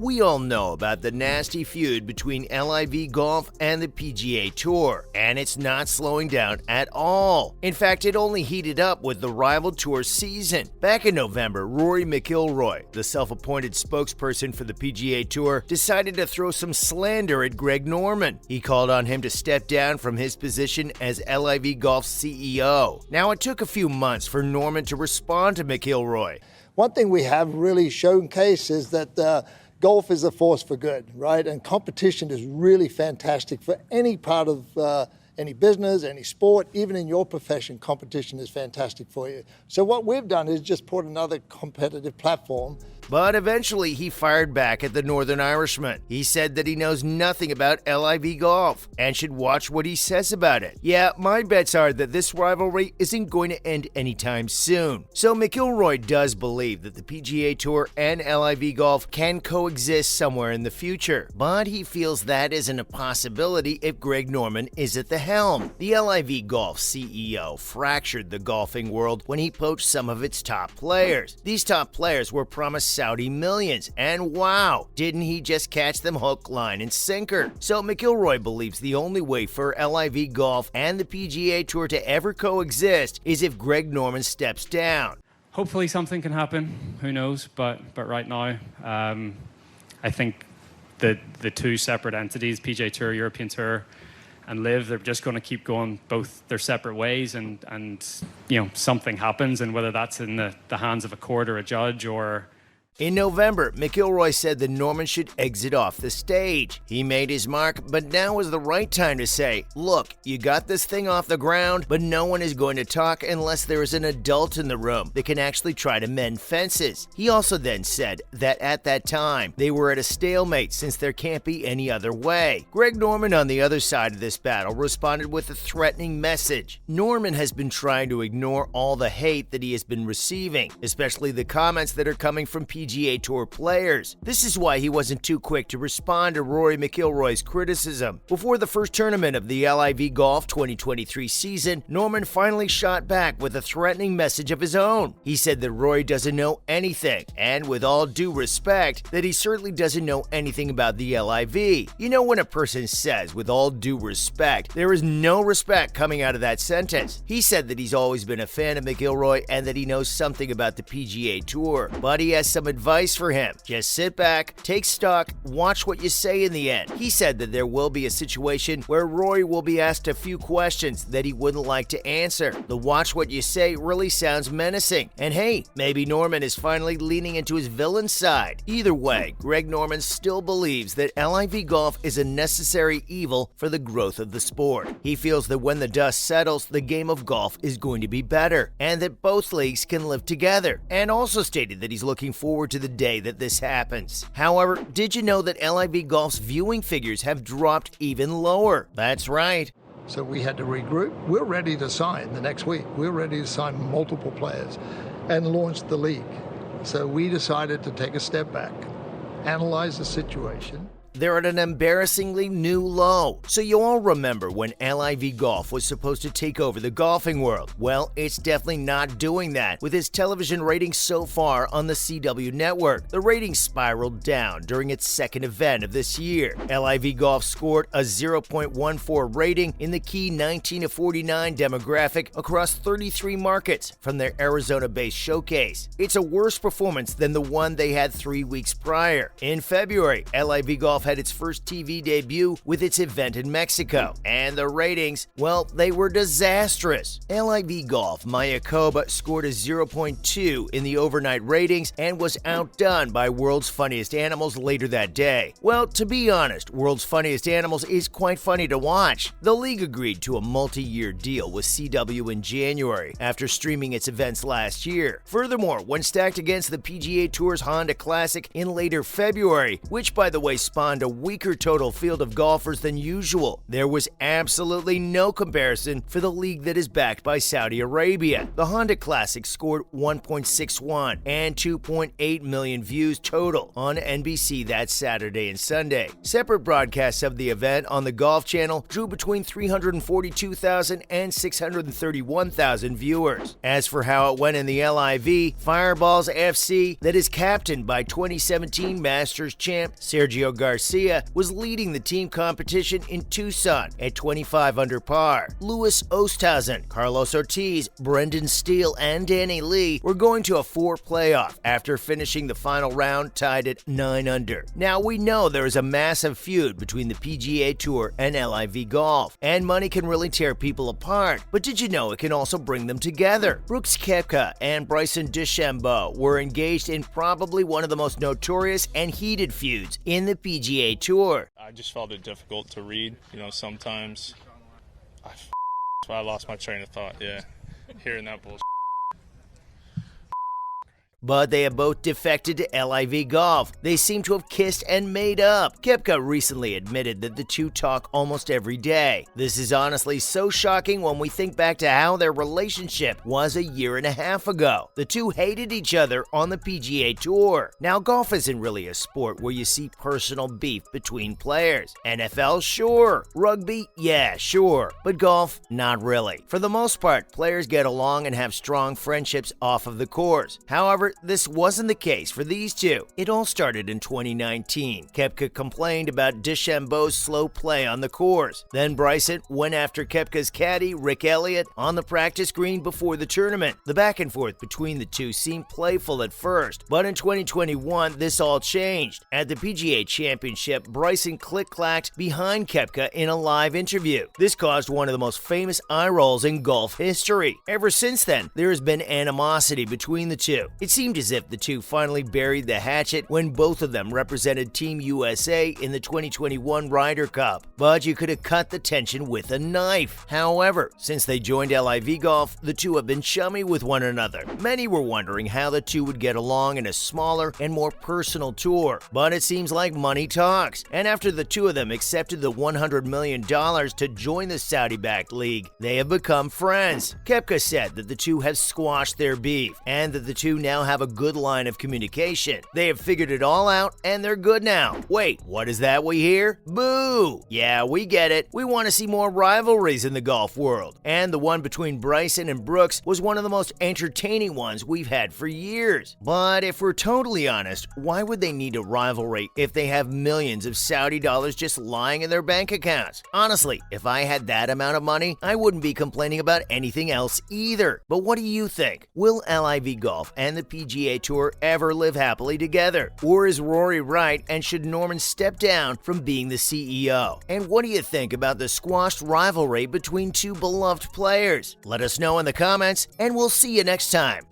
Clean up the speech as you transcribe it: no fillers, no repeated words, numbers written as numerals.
We all know about the nasty feud between LIV Golf and the PGA Tour, and it's not slowing down at all. In fact, it only heated up with the rival tour season. Back in November, Rory Mcilroy, the self-appointed spokesperson for the PGA Tour, decided to throw some slander at Greg Norman. He called on him to step down from his position as LIV Golf's CEO. Now, it took a few months for Norman to respond to Mcilroy. One thing we have really showcased is that golf is a force for good, right? And competition is really fantastic for any part of any business, any sport, even in your profession, competition is fantastic for you. So what we've done is just put another competitive platform. But eventually he fired back at the Northern Irishman. He said that he knows nothing about LIV Golf and should watch what he says about it. Yeah, my bets are that this rivalry isn't going to end anytime soon. So Mcilroy does believe that the PGA Tour and LIV Golf can coexist somewhere in the future, but he feels that isn't a possibility if Greg Norman is at the helm. The LIV Golf CEO fractured the golfing world when he poached some of its top players. These top players were promised Saudi millions, and wow, didn't he just catch them hook, line, and sinker? So Mcilroy believes the only way for LIV Golf and the PGA Tour to ever coexist is if Greg Norman steps down. Hopefully something can happen, who knows, but right now, I think that the two separate entities, PGA Tour, European Tour, and LIV, they're just going to keep going both their separate ways, and you know, something happens, and whether that's in the hands of a court or a judge or... In November, Mcilroy said that Norman should exit off the stage. He made his mark, but now is the right time to say, look, you got this thing off the ground, but no one is going to talk unless there is an adult in the room that can actually try to mend fences. He also then said that at that time, they were at a stalemate since there can't be any other way. Greg Norman on the other side of this battle responded with a threatening message. Norman has been trying to ignore all the hate that he has been receiving, especially the comments that are coming from PGA Tour players. This is why he wasn't too quick to respond to Rory Mcilroy's criticism. Before the first tournament of the LIV Golf 2023 season, Norman finally shot back with a threatening message of his own. He said that Rory doesn't know anything, and with all due respect, that he certainly doesn't know anything about the LIV. You know, when a person says, with all due respect, there is no respect coming out of that sentence. He said that he's always been a fan of Mcilroy and that he knows something about the PGA Tour, but he has some advice for him. Just sit back, take stock, watch what you say in the end. He said that there will be a situation where Rory will be asked a few questions that he wouldn't like to answer. The watch what you say really sounds menacing. And hey, maybe Norman is finally leaning into his villain side. Either way, Greg Norman still believes that LIV Golf is a necessary evil for the growth of the sport. He feels that when the dust settles, the game of golf is going to be better, and that both leagues can live together, and also stated that he's looking forward to the day that this happens. However, did you know that LIV Golf's viewing figures have dropped even lower? That's right. So we had to regroup. We're ready to sign the next week. We're ready to sign multiple players and launch the league. So we decided to take a step back, analyze the situation. They're at an embarrassingly new low. So you all remember when LIV Golf was supposed to take over the golfing world? Well, it's definitely not doing that with its television ratings so far on the CW network. The ratings spiraled down during its second event of this year. LIV Golf scored a 0.14 rating in the key 19 to 49 demographic across 33 markets from their Arizona-based showcase. It's a worse performance than the one they had 3 weeks prior. In February, LIV Golf had its first TV debut with its event in Mexico, and the ratings, well, they were disastrous. LIV Golf Mayakoba scored a 0.2 in the overnight ratings and was outdone by World's Funniest Animals later that day. Well, to be honest, World's Funniest Animals is quite funny to watch. The league agreed to a multi-year deal with CW in January after streaming its events last year. Furthermore, when stacked against the PGA Tour's Honda Classic in later February, which by the way sponsored spawned a weaker total field of golfers than usual. There was absolutely no comparison for the league that is backed by Saudi Arabia. The Honda Classic scored 1.61 and 2.8 million views total on NBC that Saturday and Sunday. Separate broadcasts of the event on the Golf Channel drew between 342,000 and 631,000 viewers. As for how it went in the LIV, Fireballs FC, that is captained by 2017 Masters champ Sergio Garcia, was leading the team competition in Tucson at 25 under par. Louis Oosthuizen, Carlos Ortiz, Brendan Steele, and Danny Lee were going to a 4 playoff after finishing the final round tied at 9 under. Now we know there is a massive feud between the PGA Tour and LIV Golf, and money can really tear people apart, but did you know it can also bring them together? Brooks Koepka and Bryson DeChambeau were engaged in probably one of the most notorious and heated feuds in the PGA Tour. I just felt it difficult to read. Sometimes I lost my train of thought, hearing that bullshit. But they have both defected to LIV Golf. They seem to have kissed and made up. Koepka recently admitted that the two talk almost every day. This is honestly so shocking when we think back to how their relationship was a year and a half ago. The two hated each other on the PGA Tour. Now, golf isn't really a sport where you see personal beef between players. NFL, sure. Rugby, yeah, sure. But golf, not really. For the most part, players get along and have strong friendships off of the course. However, this wasn't the case for these two. It all started in 2019. Koepka complained about DeChambeau's slow play on the course. Then Bryson went after Koepka's caddy, Rick Elliott, on the practice green before the tournament. The back and forth between the two seemed playful at first, but in 2021, this all changed. At the PGA Championship, Bryson click-clacked behind Koepka in a live interview. This caused one of the most famous eye rolls in golf history. Ever since then, there has been animosity between the two. It seemed as if the two finally buried the hatchet when both of them represented Team USA in the 2021 Ryder Cup. But you could have cut the tension with a knife. However, since they joined LIV Golf, the two have been chummy with one another. Many were wondering how the two would get along in a smaller and more personal tour, but it seems like money talks. And after the two of them accepted the $100 million to join the Saudi-backed league, they have become friends. Koepka said that the two have squashed their beef, and that the two now have a good line of communication. They have figured it all out, and they're good now. Wait, what is that we hear? Boo! Yeah, we get it. We want to see more rivalries in the golf world. And the one between Bryson and Brooks was one of the most entertaining ones we've had for years. But if we're totally honest, why would they need a rivalry if they have millions of Saudi dollars just lying in their bank accounts? Honestly, if I had that amount of money, I wouldn't be complaining about anything else either. But what do you think? Will LIV Golf and the PGA Tour ever live happily together? Or is Rory right, and should Norman step down from being the CEO? And what do you think about the squashed rivalry between two beloved players? Let us know in the comments, and we'll see you next time.